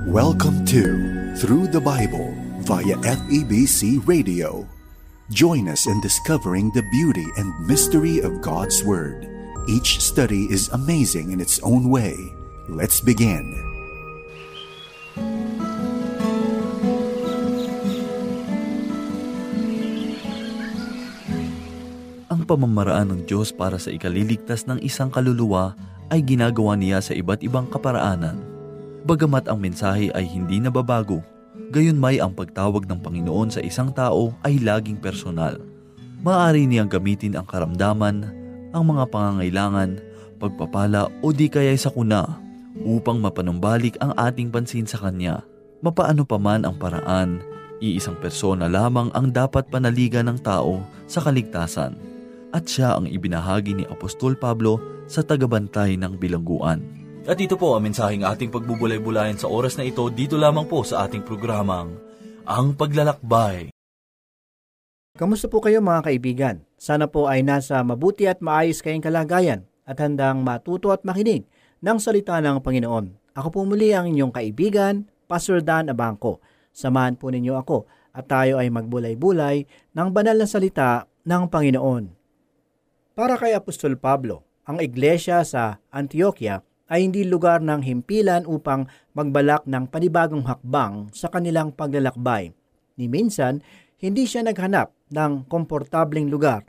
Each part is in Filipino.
Welcome to Through the Bible via FEBC Radio. Join us in discovering the beauty and mystery of God's Word. Each study is amazing in its own way. Let's begin. Ang pamamaraan ng Diyos para sa ikaliligtas ng isang kaluluwa ay ginagawa niya sa iba't ibang kaparaanan. Bagamat ang mensahe ay hindi nababago, gayunmay ang pagtawag ng Panginoon sa isang tao ay laging personal. Maaari niyang gamitin ang karamdaman, ang mga pangangailangan, pagpapala o di kaya'y sakuna upang mapanumbalik ang ating pansin sa Kanya. Mapaano pa man ang paraan, iisang persona lamang ang dapat panaligan ng tao sa kaligtasan. At siya ang ibinahagi ni Apostol Pablo sa tagabantay ng bilangguan. At ito po ang mensaheng ating pagbubulay-bulayan sa oras na ito, dito lamang po sa ating programang Ang Paglalakbay. Kamusta po kayo mga kaibigan? Sana po ay nasa mabuti at maayos kayong kalagayan at handang matuto at makinig ng salita ng Panginoon. Ako po muli ang inyong kaibigan, Pastor Dan Abangco. Samahan po ninyo ako at tayo ay magbulay-bulay ng banal na salita ng Panginoon. Para kay Apostol Pablo, ang iglesia sa Antioquia ay hindi lugar ng himpilan upang magbalak ng panibagong hakbang sa kanilang paglalakbay. Ni minsan, hindi siya naghanap ng komportableng lugar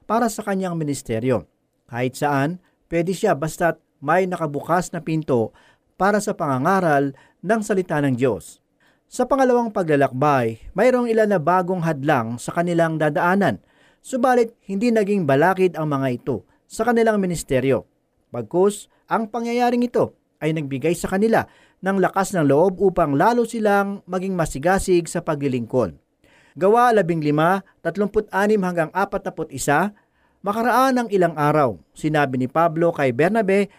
para sa kanyang ministeryo. Kahit saan, pwede siya basta't may nakabukas na pinto para sa pangangaral ng salita ng Diyos. Sa pangalawang paglalakbay, mayroong ilan na bagong hadlang sa kanilang dadaanan. Subalit, hindi naging balakid ang mga ito sa kanilang ministeryo. Bagkus, ang pangyayaring ito ay nagbigay sa kanila ng lakas ng loob upang lalo silang maging masigasig sa paglilingkod. Gawa 15:36 hanggang 41, makaraan ng ilang araw, sinabi ni Pablo kay Bernabe,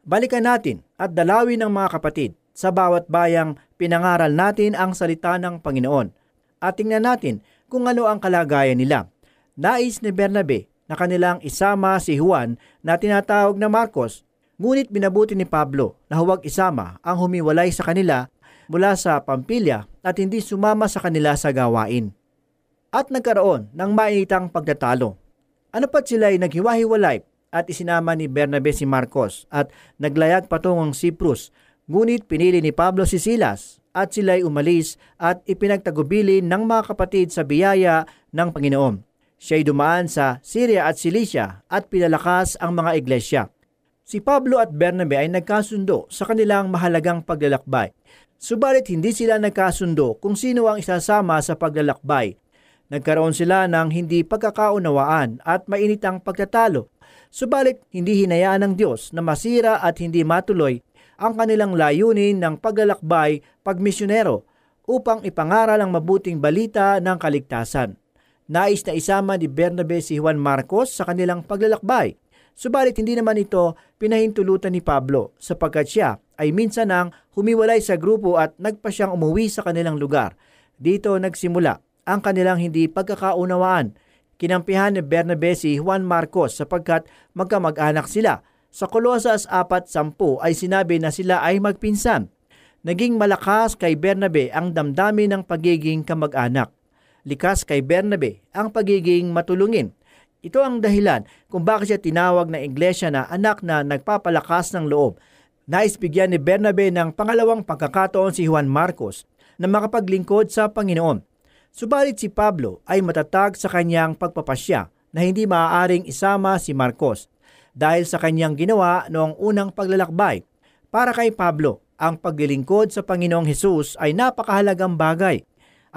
balikan natin at dalawin ng mga kapatid sa bawat bayang pinangaral natin ang salita ng Panginoon. At tingnan natin kung ano ang kalagayan nila. Nais ni Bernabe na kanilang isama si Juan na tinatawag na Marcos, ngunit binabuti ni Pablo na huwag isama ang humiwalay sa kanila mula sa Pampilya at hindi sumama sa kanila sa gawain. At nagkaroon ng mainitang pagtatalo. Ano pat sila'y naghiwa-hiwalay at isinama ni Bernabe si Marcos at naglayag patungong Cyprus, ngunit pinili ni Pablo si Silas at sila'y umalis at ipinagtagubilin ng mga kapatid sa biyaya ng Panginoon. Siya'y dumaan sa Syria at Cilicia at pinalakas ang mga iglesia. Si Pablo at Bernabe ay nagkasundo sa kanilang mahalagang paglalakbay. Subalit hindi sila nagkasundo kung sino ang isasama sa paglalakbay. Nagkaroon sila ng hindi pagkakaunawaan at mainitang pagtatalo. Subalit hindi hinayaan ng Diyos na masira at hindi matuloy ang kanilang layunin ng paglalakbay pagmisyonero upang ipangaral ang mabuting balita ng kaligtasan. Nais na isama ni Bernabe si Juan Marcos sa kanilang paglalakbay. Subalit hindi naman ito pinahintulutan ni Pablo sapagkat siya ay minsan nang humiwalay sa grupo at nagpa siyang umuwi sa kanilang lugar. Dito nagsimula ang kanilang hindi pagkakaunawaan. Kinampihan ni Bernabe si Juan Marcos sapagkat magkamag-anak sila. Sa Kolosas 4:10 ay sinabi na sila ay magpinsan. Naging malakas kay Bernabe ang damdamin ng pagiging kamag-anak. Likas kay Bernabe ang pagiging matulungin. Ito ang dahilan kung bakit siya tinawag na iglesia na anak na nagpapalakas ng loob. Nais bigyan ni Bernabe ng pangalawang pagkakataon si Juan Marcos na makapaglingkod sa Panginoon. Subalit si Pablo ay matatag sa kanyang pagpapasya na hindi maaaring isama si Marcos dahil sa kanyang ginawa noong unang paglalakbay. Para kay Pablo, ang paglilingkod sa Panginoong Hesus ay napakahalagang bagay.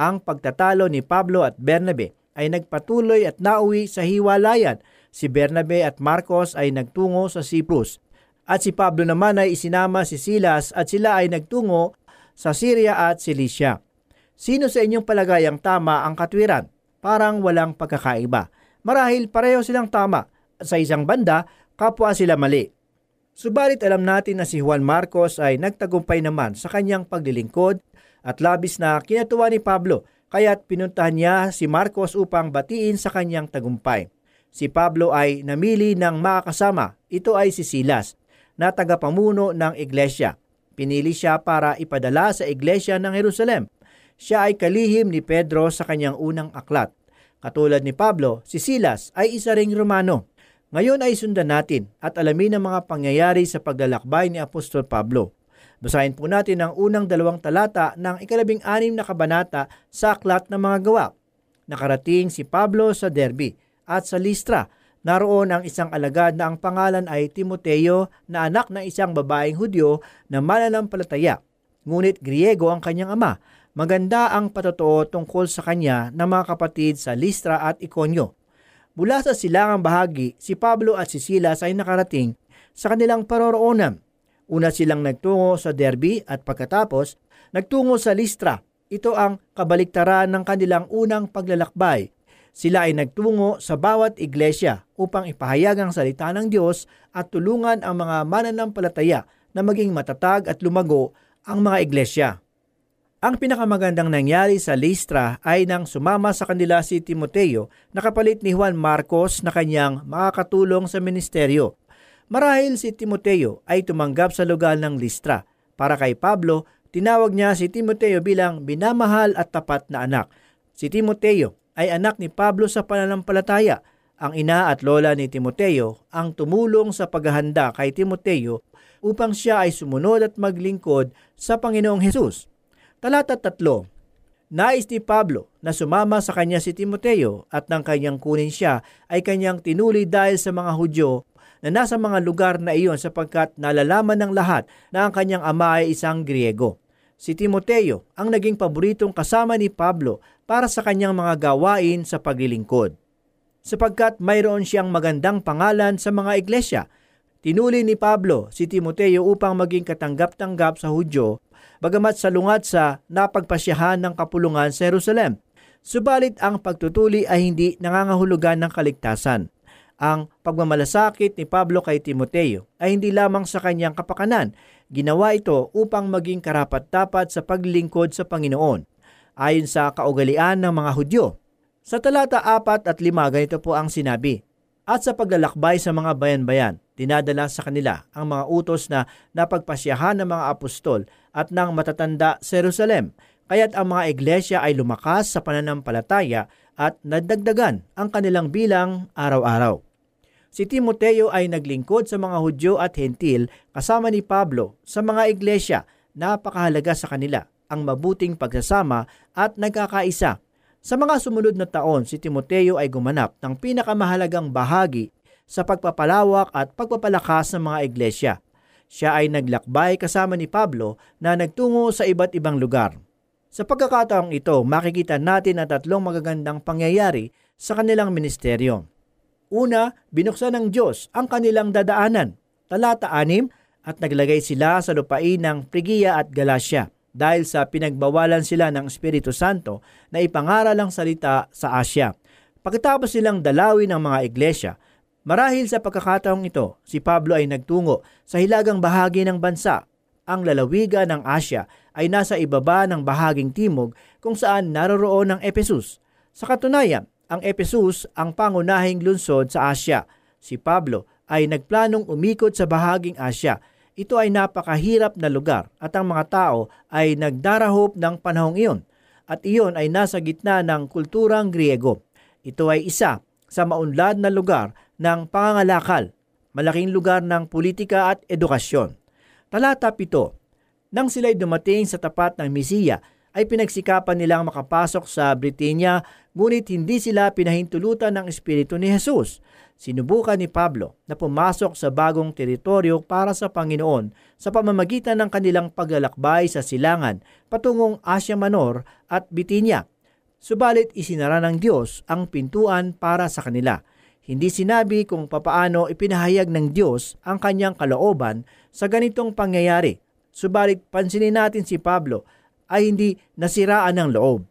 Ang pagtatalo ni Pablo at Bernabe ay nagpatuloy at nauwi sa hiwalayan. Si Bernabe at Marcos ay nagtungo sa Cyprus. At si Pablo naman ay isinama si Silas at sila ay nagtungo sa Syria at Cilicia. Sino sa inyong palagay ang tama ang katwiran? Parang walang pagkakaiba. Marahil pareho silang tama. Sa isang banda, kapwa sila mali. Subalit alam natin na si Juan Marcos ay nagtagumpay naman sa kanyang paglilingkod at labis na kinatuwa ni Pablo, kaya't pinuntahan niya si Marcos upang batiin sa kanyang tagumpay. Si Pablo ay namili ng makakasama, ito ay si Silas, na tagapamuno ng iglesia. Pinili siya para ipadala sa iglesia ng Jerusalem. Siya ay kalihim ni Pedro sa kanyang unang aklat. Katulad ni Pablo, si Silas ay isa ring Romano. Ngayon ay sundan natin at alamin ang mga pangyayari sa paglalakbay ni Apostol Pablo. Basahin po natin ang unang 2 talata ng 16 na kabanata sa Aklat ng Mga Gawa. Nakarating si Pablo sa Derbe at sa Listra. Naroon ang isang alagad na ang pangalan ay Timoteo na anak ng isang babaeng Hudyo na mananampalataya. Ngunit Griego ang kanyang ama. Maganda ang patotoo tungkol sa kanya ng mga kapatid sa Listra at Iconio. Mula sa silangang bahagi, si Pablo at si Silas ay nakarating sa kanilang paroroonan. Una silang nagtungo sa Derbe at pagkatapos nagtungo sa Listra. Ito ang kabaliktaran ng kanilang unang paglalakbay. Sila ay nagtungo sa bawat iglesia upang ipahayag ang salita ng Diyos at tulungan ang mga mananampalataya na maging matatag at lumago ang mga iglesia. Ang pinakamagandang nangyari sa Listra ay nang sumama sa kanila si Timoteo na kapalit ni Juan Marcos na kanyang makakatulong sa ministeryo. Marahil si Timoteo ay tumanggap sa lugar ng Listra. Para kay Pablo, tinawag niya si Timoteo bilang binamahal at tapat na anak. Si Timoteo ay anak ni Pablo sa pananampalataya. Ang ina at lola ni Timoteo ang tumulong sa paghahanda kay Timoteo upang siya ay sumunod at maglingkod sa Panginoong Hesus. Talata 3. Nais ni Pablo na sumama sa kanya si Timoteo at nang kanyang kunin siya ay kanyang tinuli dahil sa mga Hudyo na nasa mga lugar na iyon sapagkat nalalaman ng lahat na ang kanyang ama ay isang Griego. Si Timoteo ang naging paboritong kasama ni Pablo para sa kanyang mga gawain sa paglilingkod. Sapagkat mayroon siyang magandang pangalan sa mga iglesia, tinuli ni Pablo si Timoteo upang maging katanggap-tanggap sa Hudyo, bagamat salungat sa napagpasyahan ng kapulungan sa Jerusalem. Subalit ang pagtutuli ay hindi nangangahulugan ng kaligtasan. Ang pagmamalasakit ni Pablo kay Timoteo ay hindi lamang sa kanyang kapakanan. Ginawa ito upang maging karapat-dapat sa paglilingkod sa Panginoon, ayon sa kaugalian ng mga Hudyo. Sa talata 4 at 5, ganito po ang sinabi, "At sa paglalakbay sa mga bayan-bayan, dinadala sa kanila ang mga utos na napagpasyahan ng mga apostol at ng matatanda sa Jerusalem. Kaya't ang mga iglesia ay lumakas sa pananampalataya at nadagdagan ang kanilang bilang araw-araw." Si Timoteo ay naglingkod sa mga Hudyo at Hentil kasama ni Pablo sa mga iglesia. Napakahalaga sa kanila ang mabuting pagsasama at nagkakaisa. Sa mga sumunod na taon, si Timoteo ay gumanap ng pinakamahalagang bahagi sa pagpapalawak at pagpapalakas ng mga iglesia. Siya ay naglakbay kasama ni Pablo na nagtungo sa iba't ibang lugar. Sa pagkakataong ito, makikita natin ang 3 magagandang pangyayari sa kanilang ministeryo. Una, binuksan ng Diyos ang kanilang dadaanan. Talata 6, at naglagay sila sa lupain ng Phrygia at Galatia dahil sa pinagbawalan sila ng Espiritu Santo na ipangaral ang salita sa Asya. Pagkatapos silang dalawin ng mga iglesia, marahil sa pagkakataong ito, si Pablo ay nagtungo sa hilagang bahagi ng bansa. Ang lalawigan ng Asya ay nasa ibaba ng bahaging timog kung saan naroroon ang Ephesus. Sa katunayan, ang Ephesus ang pangunahing lungsod sa Asya. Si Pablo ay nagplanong umikot sa bahaging Asya. Ito ay napakahirap na lugar at ang mga tao ay nagdarahop ng panahong iyon. At iyon ay nasa gitna ng kulturang Griego. Ito ay isa sa maunlad na lugar ng pangangalakal, malaking lugar ng politika at edukasyon. Talata 7. Nang sila'y dumating sa tapat ng Misiya, ay pinagsikapan nilang makapasok sa Britanya, ngunit hindi sila pinahintulutan ng Espiritu ni Jesus. Sinubukan ni Pablo na pumasok sa bagong teritoryo para sa Panginoon sa pamamagitan ng kanilang paglalakbay sa silangan patungong Asya Minor at Bitinya. Subalit isinara ng Diyos ang pintuan para sa kanila. Hindi sinabi kung papaano ipinahayag ng Diyos ang kanyang kalooban sa ganitong pangyayari. Subalit pansinin natin si Pablo ay hindi nasiraan ng loob.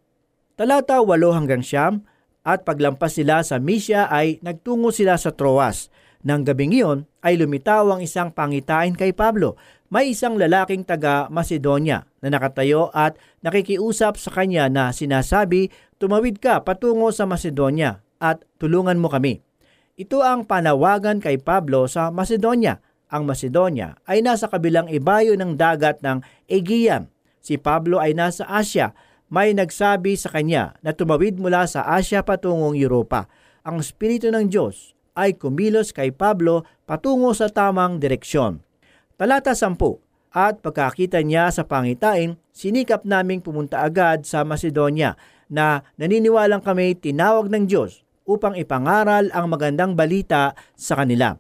Talata 8-9, at paglampas sila sa Mysia ay nagtungo sila sa Troas. Nang gabing iyon ay lumitaw ang isang pangitain kay Pablo. May isang lalaking taga Macedonia na nakatayo at nakikiusap sa kanya na sinasabi, "Tumawid ka patungo sa Macedonia at tulungan mo kami." Ito ang panawagan kay Pablo sa Macedonia. Ang Macedonia ay nasa kabilang ibayo ng dagat ng Aegean. Si Pablo ay nasa Asya. May nagsabi sa kanya na tumawid mula sa Asya patungong Europa. Ang Espiritu ng Diyos ay kumilos kay Pablo patungo sa tamang direksyon. Talata 10. At pagkakita niya sa pangitain, sinikap naming pumunta agad sa Macedonia na naniniwalang kami tinawag ng Diyos upang ipangaral ang magandang balita sa kanila.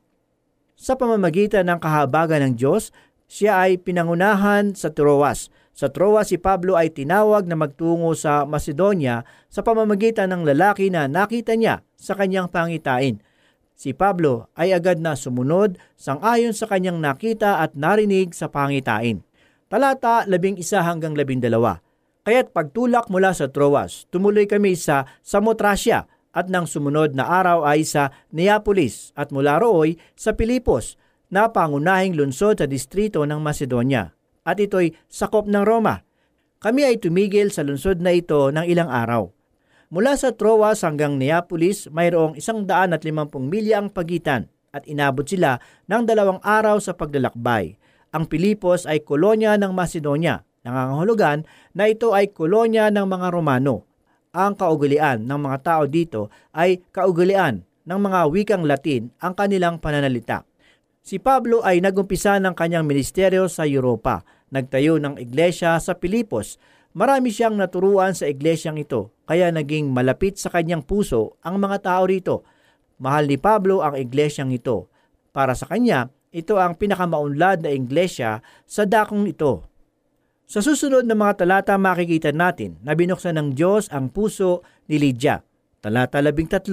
Sa pamamagitan ng kahabagan ng Diyos, siya ay pinangunahan sa Troas. Sa Troas, si Pablo ay tinawag na magtungo sa Macedonia sa pamamagitan ng lalaki na nakita niya sa kanyang pangitain. Si Pablo ay agad na sumunod sang-ayon sa kanyang nakita at narinig sa pangitain. Talata 11 hanggang 12. Kaya't pagtulak mula sa Troas, tumuloy kami sa Samotracia at nang sumunod na araw ay sa Neapolis at mula rooy sa Pilipos na pangunahing lungsod sa distrito ng Macedonia. At ito'y sakop ng Roma. Kami ay tumigil sa lungsod na ito ng ilang araw. Mula sa Troas hanggang Neapolis, mayroong 150 milya ang pagitan at inabot sila ng 2 araw sa paglalakbay. Ang Pilipos ay kolonya ng Macedonia. Nangangahulugan na ito ay kolonya ng mga Romano. Ang kaugalian ng mga tao dito ay kaugalian ng mga wikang Latin ang kanilang pananalita. Si Pablo ay nagumpisa ng kanyang ministeryo sa Europa. Nagtayo ng iglesia sa Pilipos. Marami siyang naturuan sa iglesyang ito, kaya naging malapit sa kanyang puso ang mga tao rito. Mahal ni Pablo ang iglesyang ito. Para sa kanya, ito ang pinakamaunlad na iglesia sa dakong ito. Sa susunod na mga talata makikita natin na binuksan ng Diyos ang puso ni Lydia. Talata 13.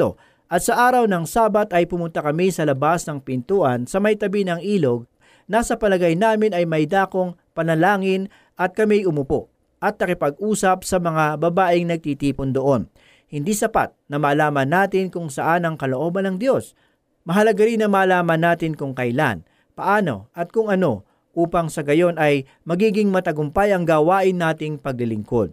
At sa araw ng Sabat ay pumunta kami sa labas ng pintuan sa may tabi ng ilog. Nasa palagay namin ay may dakong panalangin at kami umupo at nakipag-usap sa mga babaeng nagtitipon doon. Hindi sapat na malaman natin kung saan ang kalooban ng Diyos. Mahalaga rin na malaman natin kung kailan, paano at kung ano upang sa gayon ay magiging matagumpay ang gawain nating paglilingkod.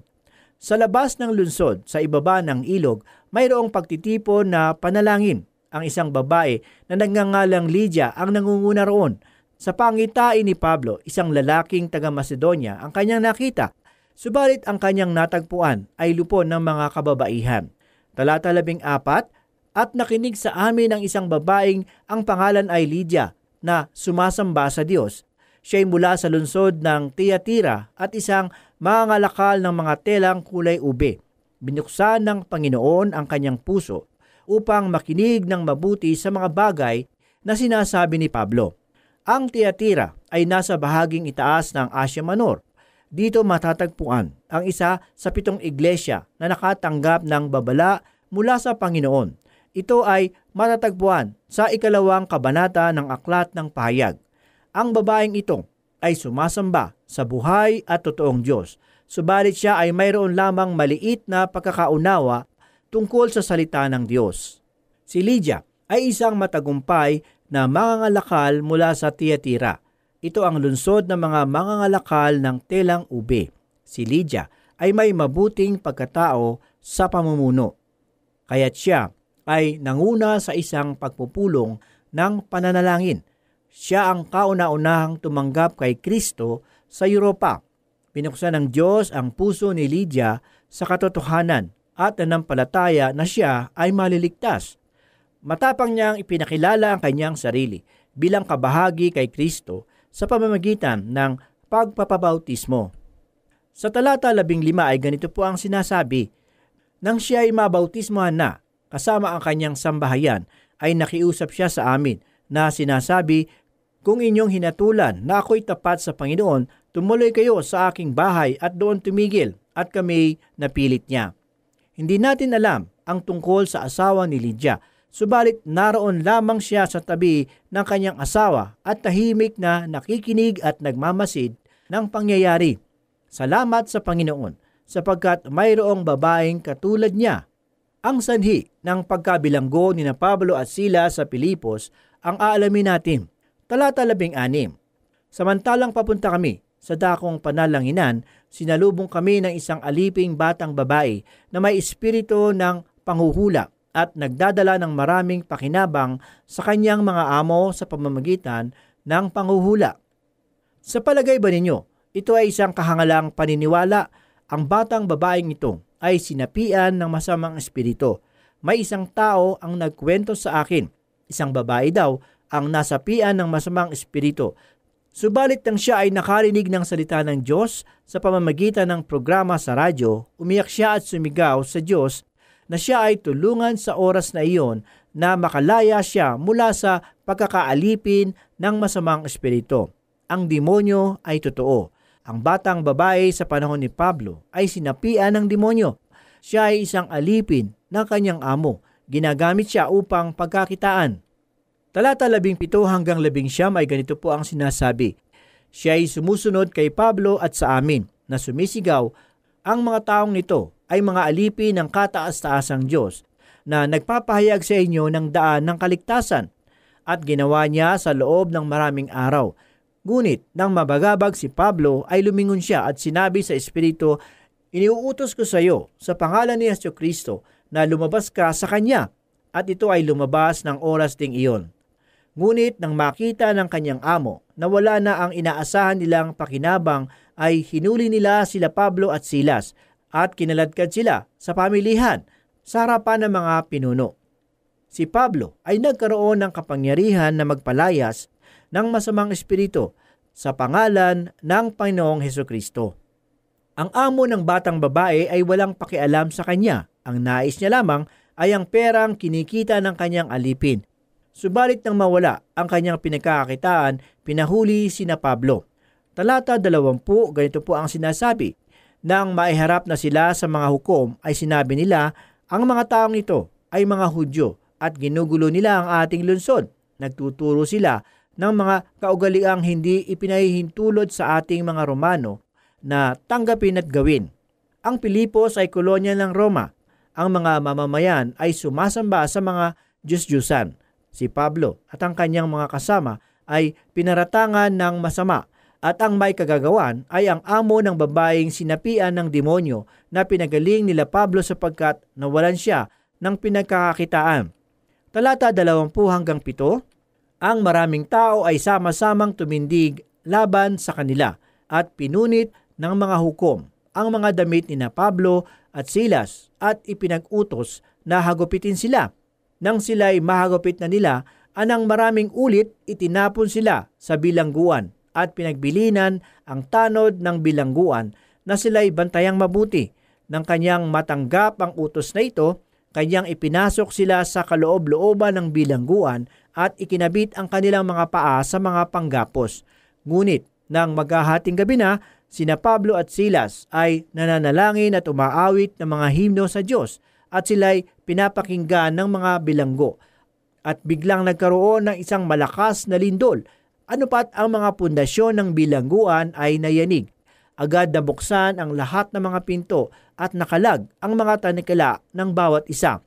Sa labas ng lungsod, sa ibaba ng ilog, mayroong pagtitipon na panalangin. Ang isang babae na nagngangalang Lydia ang nangunguna roon. Sa pangitain ni Pablo, isang lalaking taga-Macedonia ang kanyang nakita. Subalit ang kanyang natagpuan ay lupon ng mga kababaihan. Talata 14, at nakinig sa amin ang isang babaeng ang pangalan ay Lydia na sumasamba sa Diyos. Siya'y mula sa lungsod ng Thyatira at isang mangangalakal ng mga telang kulay ube. Binuksan ng Panginoon ang kanyang puso upang makinig ng mabuti sa mga bagay na sinasabi ni Pablo. Ang Thyatira ay nasa bahaging itaas ng Asia Minor. Dito matatagpuan ang isa sa 7 iglesia na nakatanggap ng babala mula sa Panginoon. Ito ay matatagpuan sa 2 kabanata ng Aklat ng Pahayag. Ang babaeng ito ay sumasamba sa buhay at totoong Diyos. Subalit siya ay mayroon lamang maliit na pagkakaunawa tungkol sa salita ng Diyos. Si Lydia ay isang matagumpay na mangangalakal mula sa Thyatira. Ito ang lungsod ng mga mangangalakal ng telang ube. Si Lydia ay may mabuting pagkatao sa pamumuno. Kaya't siya ay nanguna sa isang pagpupulong ng pananalangin. Siya ang kauna-unahang tumanggap kay Kristo sa Europa. Binuksan ng Diyos ang puso ni Lydia sa katotohanan at nanampalataya na siya ay maliligtas. Matapang niyang ipinakilala ang kanyang sarili bilang kabahagi kay Kristo sa pamamagitan ng pagpapabautismo. Sa talata 15 ay ganito po ang sinasabi, nang siya ay mabautismohan na, kasama ang kanyang sambahayan, ay nakiusap siya sa amin na sinasabi, kung inyong hinatulan na ako'y tapat sa Panginoon, tumuloy kayo sa aking bahay at doon tumigil at kami napilit niya. Hindi natin alam ang tungkol sa asawa ni Lydia, subalit naroon lamang siya sa tabi ng kanyang asawa at tahimik na nakikinig at nagmamasid ng pangyayari. Salamat sa Panginoon sapagkat mayroong babaeng katulad niya. Ang sanhi ng pagkabilanggo ni Pablo at Sila sa Pilipos ang aalamin natin. Talata 16. Samantalang papunta kami sa dakong panalanginan, sinalubong kami ng isang aliping batang babae na may espiritu ng panghuhula at nagdadala ng maraming pakinabang sa kanyang mga amo sa pamamagitan ng panghuhula. Sa palagay ba ninyo, ito ay isang kahangalang paniniwala? Ang batang babaeng ito ay sinapian ng masamang espiritu. May isang tao ang nagkwento sa akin. Isang babae daw ang nasapian ng masamang espiritu. Subalit nang siya ay nakarinig ng salita ng Diyos sa pamamagitan ng programa sa radyo, umiyak siya at sumigaw sa Diyos na siya ay tulungan sa oras na iyon na makalaya siya mula sa pagkakaalipin ng masamang espiritu. Ang demonyo ay totoo. Ang batang babae sa panahon ni Pablo ay sinapian ng demonyo. Siya ay isang alipin ng kanyang amo. Ginagamit siya upang pagkakitaan. Talata 17 hanggang 19 ay ganito po ang sinasabi. Siya ay sumusunod kay Pablo at sa amin na sumisigaw, ang mga taong nito ay mga alipin ng kataas-taasang Diyos na nagpapahayag sa inyo ng daan ng kaligtasan, at ginawa niya sa loob ng maraming araw. Ngunit nang mabagabag si Pablo ay lumingon siya at sinabi sa Espiritu, iniuutos ko sa iyo sa pangalan ni Jesucristo na lumabas ka sa kanya, at ito ay lumabas ng oras ding iyon. Ngunit nang makita ng kanyang amo na wala na ang inaasahan nilang pakinabang, ay hinuli nila sila Pablo at Silas at kinaladkad sila sa pamilihan sa harapan ng mga pinuno. Si Pablo ay nagkaroon ng kapangyarihan na magpalayas ng masamang espiritu sa pangalan ng Panginoong Hesukristo. Ang amo ng batang babae ay walang pakialam sa kanya. Ang nais niya lamang ay ang perang kinikita ng kanyang alipin. Subalit nang mawala ang kanyang pinagkakakitaan, pinahuli sina Pablo. Talata 20, ganito po ang sinasabi. Nang maiharap na sila sa mga hukom, ay sinabi nila, ang mga taong ito ay mga Hudyo at ginugulo nila ang ating lungsod. Nagtuturo sila ng mga kaugaliang hindi ipinahihintulot sa ating mga Romano na tanggapin at gawin. Ang Pilipos ay kolonya ng Roma. Ang mga mamamayan ay sumasamba sa mga Diyos-Diyusan. Si Pablo at ang kanyang mga kasama ay pinaratangan ng masama, at ang may kagagawan ay ang amo ng babaeng sinapian ng demonyo na pinagaling nila Pablo sapagkat nawalan siya ng pinagkakakitaan. Talata 20 hanggang 7, ang maraming tao ay sama-samang tumindig laban sa kanila at pinunit ng mga hukom ang mga damit ni na Pablo at Silas at ipinag-utos na hagupitin sila. Nang sila'y mahagupit na nila, anang maraming ulit itinapon sila sa bilangguan at pinagbilinan ang tanod ng bilangguan na sila'y bantayang mabuti. Nang kanyang matanggap ang utos na ito, kanyang ipinasok sila sa kaloob-looban ng bilangguan at ikinabit ang kanilang mga paa sa mga panggapos. Ngunit nang maghahating gabi na, sina Pablo at Silas ay nananalangin at umaawit ng mga himno sa Diyos at sila'y pinapakinggan ng mga bilanggo. At biglang nagkaroon ng isang malakas na lindol. Anupat ang mga pundasyon ng bilangguan ay nayanig. Agad nabuksan ang lahat ng mga pinto at nakalag ang mga tanikala ng bawat isa.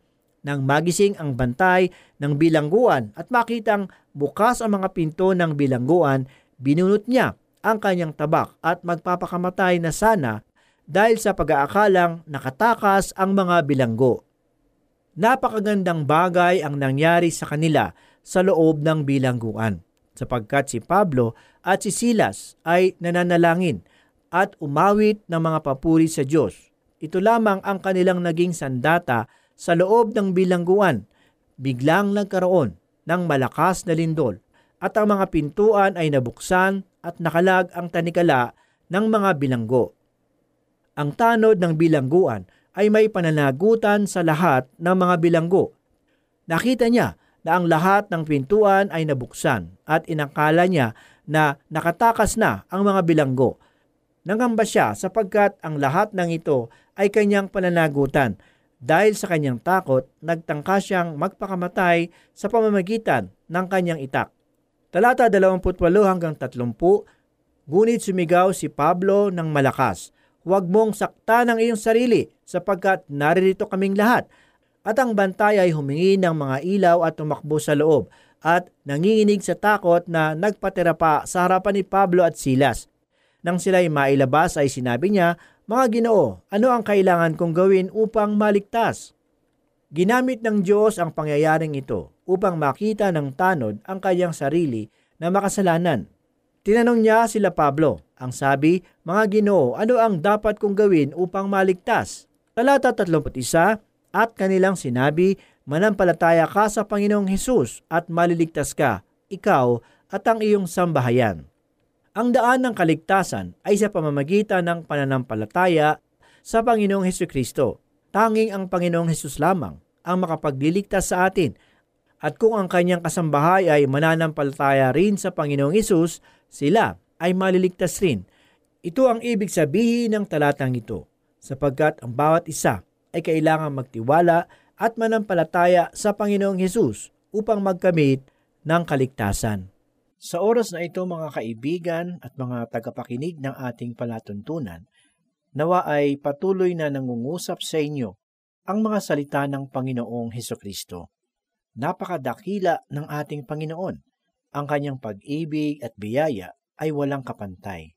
Nang magising ang bantay ng bilangguan at makitang bukas ang mga pinto ng bilangguan, binunot niya ang kanyang tabak at magpapakamatay na sana dahil sa pag-aakalang nakatakas ang mga bilanggo. Napakagandang bagay ang nangyari sa kanila sa loob ng bilangguan, sapagkat si Pablo at si Silas ay nananalangin at umawit ng mga papuri sa Diyos. Ito lamang ang kanilang naging sandata sa loob ng bilangguan. Biglang nagkaroon ng malakas na lindol at ang mga pintuan ay nabuksan at nakalag ang tanikala ng mga bilanggo. Ang tanod ng bilangguan ay may pananagutan sa lahat ng mga bilanggo. Nakita niya na ang lahat ng pintuan ay nabuksan at inakala niya na nakatakas na ang mga bilanggo. Nangamba siya sapagkat ang lahat ng ito ay kanyang pananagutan. Dahil sa kanyang takot, nagtangka siyang magpakamatay sa pamamagitan ng kanyang itak. Talata 28 hanggang 30, ngunit sumigaw si Pablo ng malakas, huwag mong saktan ang iyong sarili sapagkat naririto kaming lahat. At ang bantay ay humingi ng mga ilaw at tumakbo sa loob at nanginginig sa takot na nagpatira pa sa harapan ni Pablo at Silas. Nang sila'y mailabas ay sinabi niya, mga Ginoo, ano ang kailangan kong gawin upang maligtas? Ginamit ng Diyos ang pangyayaring ito upang makita ng tanod ang kanyang sarili na makasalanan. Tinanong niya sila Pablo. Ang sabi, "Mga Ginoo, ano ang dapat kong gawin upang maligtas?" Talata 31, at kanilang sinabi, "Manampalataya ka sa Panginoong Hesus at maliligtas ka, ikaw at ang iyong sambahayan." Ang daan ng kaligtasan ay sa pamamagitan ng pananampalataya sa Panginoong Hesukristo. Tanging ang Panginoong Hesus lamang ang makapagliligtas sa atin. At kung ang kanyang kasambahay ay mananampalataya rin sa Panginoong Hesus, sila ay maliligtas rin. Ito ang ibig sabihin ng talatang ito, sapagkat ang bawat isa ay kailangang magtiwala at manampalataya sa Panginoong Hesus upang magkamit ng kaligtasan. Sa oras na ito, mga kaibigan at mga tagapakinig ng ating palatuntunan, nawa ay patuloy na nangungusap sa inyo ang mga salita ng Panginoong Hesukristo. Napakadakila ng ating Panginoon. Ang kanyang pag-ibig at biyaya ay walang kapantay.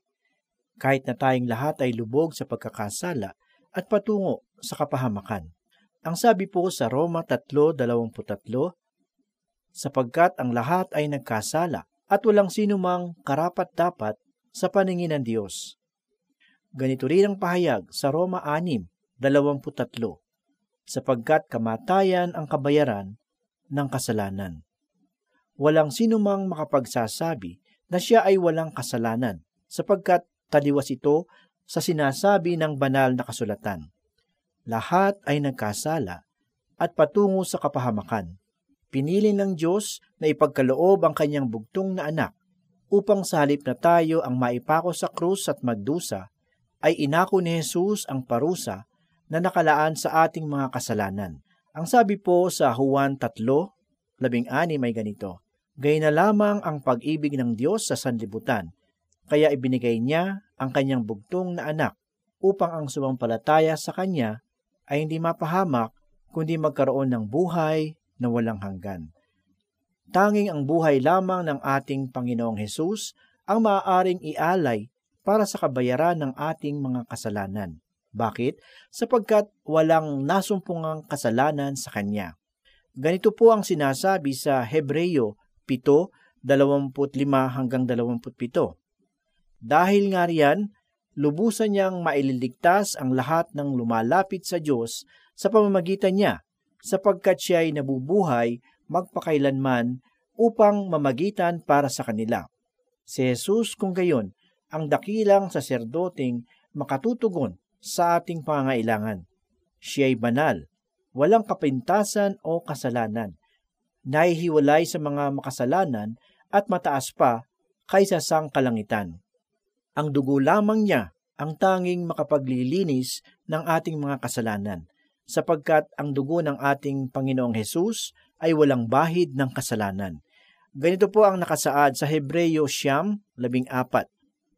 Kahit na tayong lahat ay lubog sa pagkakasala at patungo sa kapahamakan. Ang sabi po sa Roma 3:23, sapagkat ang lahat ay nagkasala at walang sinumang karapat-dapat sa paningin ng Diyos. Ganito rin ang pahayag sa Roma 6:23, sapagkat kamatayan ang kabayaran ng kasalanan. Walang sinumang makapagsasabi na siya ay walang kasalanan, sapagkat taliwas ito sa sinasabi ng banal na kasulatan. Lahat ay nagkasala at patungo sa kapahamakan. Pinili ng Diyos na ipagkaloob ang kanyang bugtong na anak upang sa halip na tayo ang maipako sa krus at magdusa, ay inako ni Jesus ang parusa na nakalaan sa ating mga kasalanan. Ang sabi po sa Juan 3:16 ay ganito, "Gayon na lamang ang pag-ibig ng Diyos sa sanlibutan, kaya ibinigay niya ang kanyang bugtong na anak upang ang sumampalataya sa kanya ay hindi mapahamak kundi magkaroon ng buhay na walang hanggan." Tanging ang buhay lamang ng ating Panginoong Hesus ang maaaring ialay para sa kabayaran ng ating mga kasalanan. Bakit? Sapagkat walang nasumpungang kasalanan sa Kanya. Ganito po ang sinasabi sa Hebreo 7:25-27. Dahil nga riyan, lubusan niyang maililigtas ang lahat ng lumalapit sa Diyos sa pamamagitan niya, sapagkat siya ay nabubuhay magpakailanman upang mamagitan para sa kanila. Si Jesus kung gayon, ang dakilang saserdoteng makatutugon sa ating pangangailangan. Siya ay banal, walang kapintasan o kasalanan, nahihiwalay sa mga makasalanan at mataas pa kaysa sang kalangitan. Ang dugo lamang niya ang tanging makapaglilinis ng ating mga kasalanan, sapagkat ang dugo ng ating Panginoong Hesus ay walang bahid ng kasalanan. Ganito po ang nakasaad sa Hebreo 9:14.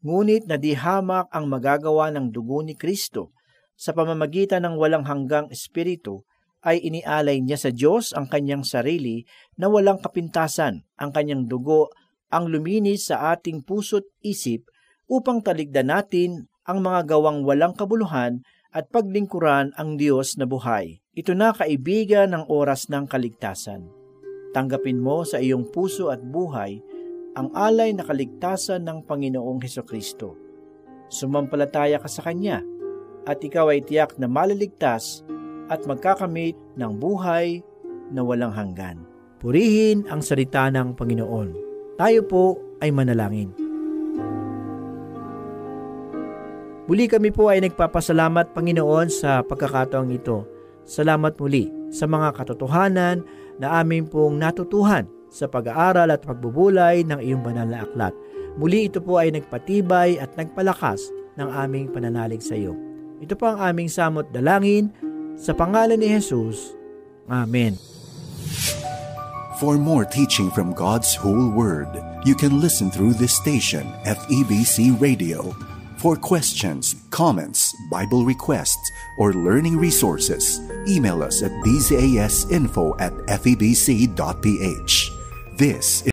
Ngunit nadihamak ang magagawa ng dugo ni Kristo. Sa pamamagitan ng walang hanggang espiritu, ay inialay niya sa Diyos ang kanyang sarili na walang kapintasan. Ang kanyang dugo ang luminis sa ating puso't isip upang taligdan natin ang mga gawang walang kabuluhan at paglingkuran ang Diyos na buhay. Ito na, kaibigan, ang oras ng kaligtasan. Tanggapin mo sa iyong puso at buhay ang alay na kaligtasan ng Panginoong Hesukristo. Sumampalataya ka sa Kanya at ikaw ay tiyak na maliligtas at magkakamit ng buhay na walang hanggan. Purihin ang salita ng Panginoon. Tayo po ay manalangin. Muli kami po ay nagpapasalamat, Panginoon, sa pagkakataong ito. Salamat muli sa mga katotohanan na aming pong natutuhan sa pag-aaral at pagbubulay ng iyong banal na aklat. Muli ito po ay nagpatibay at nagpalakas ng aming pananalig sa iyo. Ito po ang aming samot dalangin sa pangalan ni Jesus. Amen. For more teaching from God's whole Word, you can listen through this station, FEBC Radio. For questions, comments, Bible requests, or learning resources, email us at bzasinfo@febc.ph. This